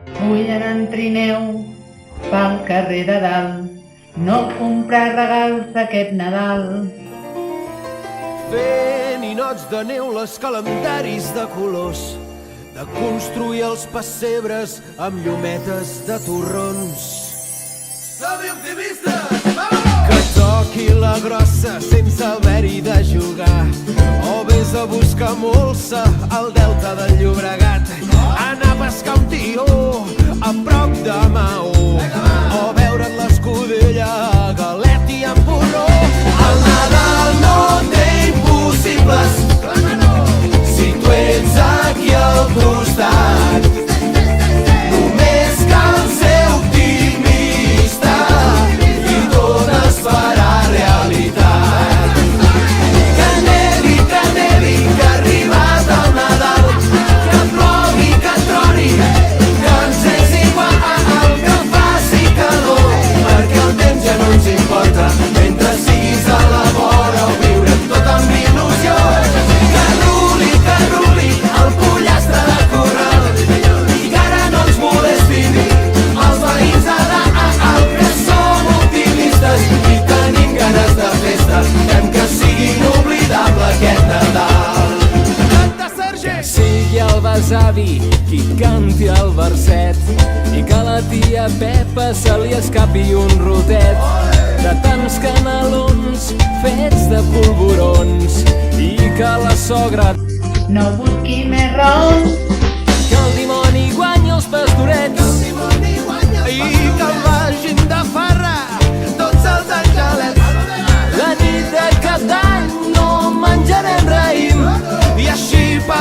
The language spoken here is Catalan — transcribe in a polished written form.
Vull anar en trineu pel carrer de dalt, no comprar regals aquest Nadal. Fer ninots de neu, les calendaris de colors, de construir els pessebres amb llumetes de torrons. Som-hi optimistes! Que toqui la grossa sense haver-hi de jugar, o vés a buscar molsa al delta del Llobregat, anar a pescar un tió a prop de Maó, o veure't l'escudella a galet i amb porró. El Nadal no té impossibles si tu ets aquí al costat. Només cal ser optimista i tot es farà realitat. Que nevi, que ha arribat el Nadal, que plogui, que troni, que ens és igual, que faci calor, perquè el temps ja no ens importa, mentre siguis a la vora o viurem tot amb il·lusió. Que ruli el pollastre de corral, i que ara no ens molestin els veïns de dalt, que som optimistes i tenim ganes de festa, fem que sigui inoblidable aquest Nadal. Que sigui el besavi qui canti el verset, i que a la tia Pepa se li escapi un rotet de tants canelons fets de polvorons, i que la sogra No busqui més raons, que el dimoni guanyi els pastorets i que el vagin de farra tots els angelets. La nit de cap d'any no menjarem raïm, i així per